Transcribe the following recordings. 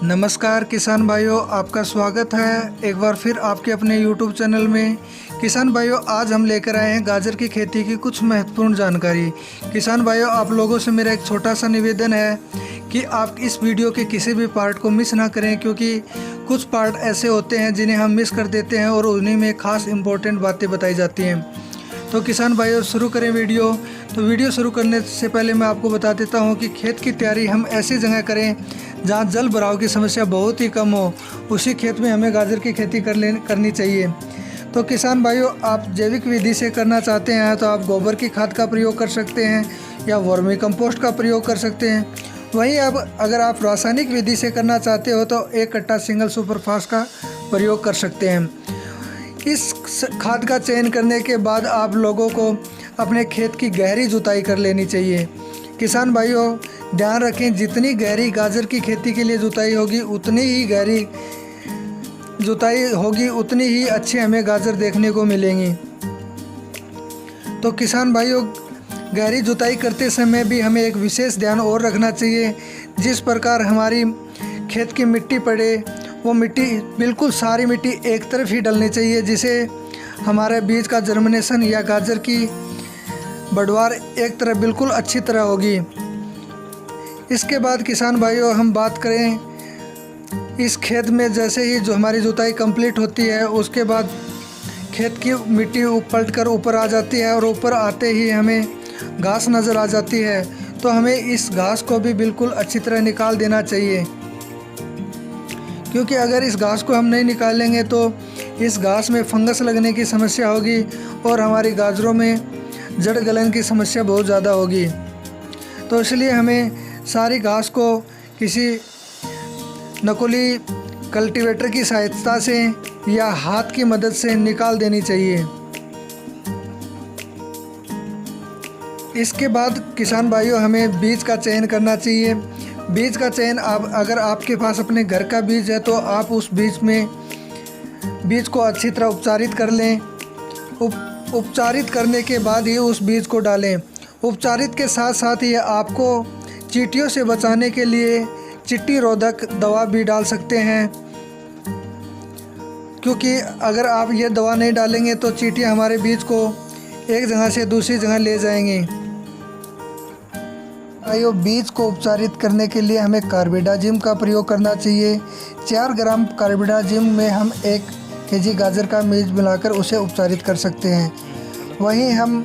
नमस्कार किसान भाइयों, आपका स्वागत है एक बार फिर आपके अपने YouTube चैनल में। किसान भाइयों, आज हम लेकर आए हैं गाजर की खेती की कुछ महत्वपूर्ण जानकारी। किसान भाइयों, आप लोगों से मेरा एक छोटा सा निवेदन है कि आप इस वीडियो के किसी भी पार्ट को मिस ना करें, क्योंकि कुछ पार्ट ऐसे होते हैं जिन्हें हम मिस कर देते हैं और उन्हीं में खास इम्पोर्टेंट बातें बताई जाती हैं। तो किसान भाइयों, शुरू करें वीडियो। तो वीडियो शुरू करने से पहले मैं आपको बता देता हूं कि खेत की तैयारी हम ऐसी जगह करें जहां जल भराव की समस्या बहुत ही कम हो। उसी खेत में हमें गाजर की खेती करनी चाहिए। तो किसान भाइयों, आप जैविक विधि से करना चाहते हैं तो आप गोबर की खाद का प्रयोग कर सकते हैं या वर्मी कंपोस्ट का प्रयोग कर सकते हैं। वहीं अब अगर आप रासायनिक विधि से करना चाहते हो तो 1 कट्टा सिंगल सुपरफास्ट का प्रयोग कर सकते हैं। इस खाद का चयन करने के बाद आप लोगों को अपने खेत की गहरी जुताई कर लेनी चाहिए। किसान भाइयों, ध्यान रखें, जितनी गहरी गाजर की खेती के लिए जुताई होगी उतनी ही गहरी जुताई होगी उतनी ही अच्छी हमें गाजर देखने को मिलेंगी। तो किसान भाइयों, गहरी जुताई करते समय भी हमें एक विशेष ध्यान और रखना चाहिए। जिस प्रकार हमारी खेत की मिट्टी पड़े वो मिट्टी बिल्कुल सारी मिट्टी एक तरफ ही डलनी चाहिए, जिसे हमारे बीज का जर्मिनेशन या गाजर की बढ़वार एक तरफ बिल्कुल अच्छी तरह होगी। इसके बाद किसान भाइयों, हम बात करें इस खेत में, जैसे ही जो हमारी जुताई कंप्लीट होती है उसके बाद खेत की मिट्टी पलट कर ऊपर आ जाती है और ऊपर आते ही हमें घास नज़र आ जाती है। तो हमें इस घास को भी बिल्कुल अच्छी तरह निकाल देना चाहिए, क्योंकि अगर इस घास को हम नहीं निकालेंगे तो इस घास में फंगस लगने की समस्या होगी और हमारी गाजरों में जड़ गलन की समस्या बहुत ज़्यादा होगी। तो इसलिए हमें सारी घास को किसी नकुली कल्टीवेटर की सहायता से या हाथ की मदद से निकाल देनी चाहिए। इसके बाद किसान भाइयों, हमें बीज का चयन करना चाहिए। बीज का चयन अगर आपके पास अपने घर का बीज है तो आप उस बीज को अच्छी तरह उपचारित कर लें। उपचारित करने के बाद ही उस बीज को डालें। उपचारित के साथ साथ ही आपको चींटियों से बचाने के लिए चींटी रोधक दवा भी डाल सकते हैं, क्योंकि अगर आप ये दवा नहीं डालेंगे तो चींटियाँ हमारे बीज को एक जगह से दूसरी जगह ले जाएंगी। भाइयों, बीज को उपचारित करने के लिए हमें कार्बेडाजिम का प्रयोग करना चाहिए। 4 ग्राम कार्बेडाजिम में हम 1 केजी गाजर का बीज मिलाकर उसे उपचारित कर सकते हैं। वहीं हम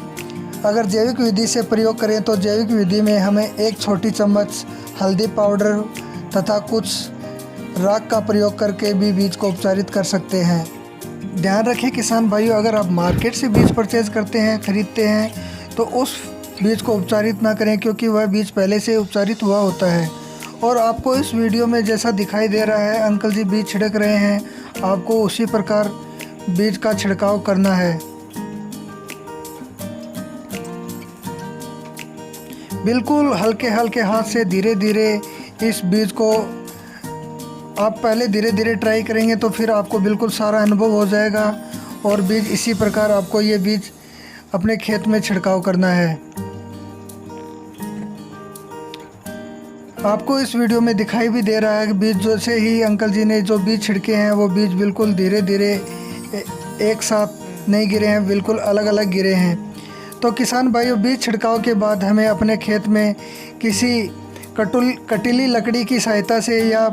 अगर जैविक विधि से प्रयोग करें तो जैविक विधि में हमें 1 छोटी चम्मच हल्दी पाउडर तथा कुछ राख का प्रयोग करके भी बीज को उपचारित कर सकते हैं। ध्यान रखें किसान भाइयों, अगर आप मार्केट से बीज परचेज करते हैं, खरीदते हैं, तो उस बीज को उपचारित ना करें, क्योंकि वह बीज पहले से उपचारित हुआ होता है। और आपको इस वीडियो में जैसा दिखाई दे रहा है, अंकल जी बीज छिड़क रहे हैं, आपको उसी प्रकार बीज का छिड़काव करना है। बिल्कुल हल्के हल्के हाथ से धीरे धीरे इस बीज को आप पहले धीरे धीरे ट्राई करेंगे तो फिर आपको बिल्कुल सारा अनुभव हो जाएगा और बीज इसी प्रकार आपको ये बीज अपने खेत में छिड़काव करना है। आपको इस वीडियो में दिखाई भी दे रहा है कि बीज जैसे ही अंकल जी ने जो बीज छिड़के हैं वो बीज बिल्कुल धीरे धीरे एक साथ नहीं गिरे हैं, बिल्कुल अलग अलग गिरे हैं। तो किसान भाइयों, बीज छिड़काव के बाद हमें अपने खेत में किसी कटीली लकड़ी की सहायता से या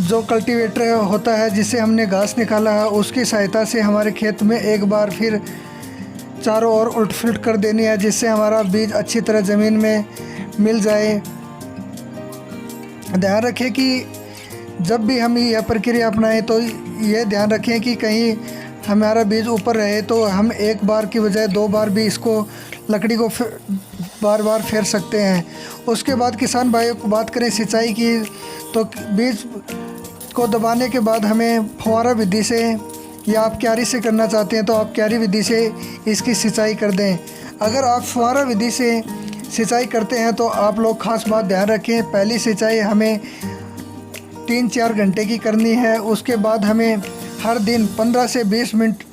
जो कल्टीवेटर होता है जिससे हमने घास निकाला है उसकी सहायता से हमारे खेत में एक बार फिर चारों ओर उलट-पुलट कर देनी है, जिससे हमारा बीज अच्छी तरह ज़मीन में मिल जाए। ध्यान रखें कि जब भी हम यह प्रक्रिया अपनाएं तो यह ध्यान रखें कि कहीं हमारा बीज ऊपर रहे, तो हम एक बार की बजाय 2 बार भी इसको लकड़ी को बार बार फेर सकते हैं। उसके बाद किसान भाइयों को बात करें सिंचाई की, तो बीज को दबाने के बाद हमें फुहारा विधि से या आप क्यारी से करना चाहते हैं तो आप क्यारी विधि से इसकी सिंचाई कर दें। अगर आप फुहारा विधि से सिंचाई करते हैं तो आप लोग खास बात ध्यान रखें, पहली सिंचाई हमें 3-4 घंटे की करनी है। उसके बाद हमें हर दिन 15 से 20 मिनट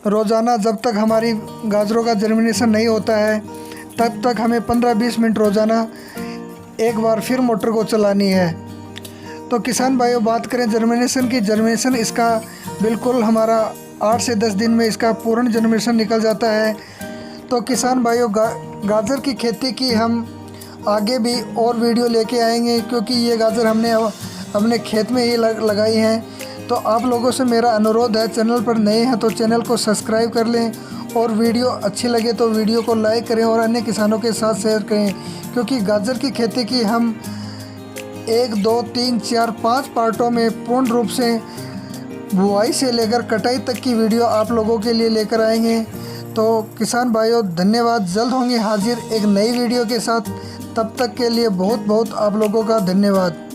रोज़ाना, जब तक हमारी गाजरों का जर्मिनेशन नहीं होता है तब तक हमें 15-20 मिनट रोज़ाना एक बार फिर मोटर को चलानी है। तो किसान भाइयों बात करें जर्मिनेशन की, जर्मिनेशन इसका बिल्कुल हमारा 8 से 10 दिन में इसका पूर्ण जर्मिनेशन निकल जाता है। तो किसान भाइयों गाजर की खेती की हम आगे भी और वीडियो लेके आएंगे, क्योंकि ये गाजर हमने अपने खेत में ही लगाई हैं। तो आप लोगों से मेरा अनुरोध है, चैनल पर नए हैं तो चैनल को सब्सक्राइब कर लें, और वीडियो अच्छी लगे तो वीडियो को लाइक करें और अन्य किसानों के साथ शेयर करें, क्योंकि गाजर की खेती की हम 1, 2, 3, 4, 5 पार्टों में पूर्ण रूप से बुआई से लेकर कटाई तक की वीडियो आप लोगों के लिए लेकर आएंगे। तो किसान भाइयों धन्यवाद, जल्द होंगे हाजिर एक नई वीडियो के साथ। तब तक के लिए बहुत बहुत आप लोगों का धन्यवाद।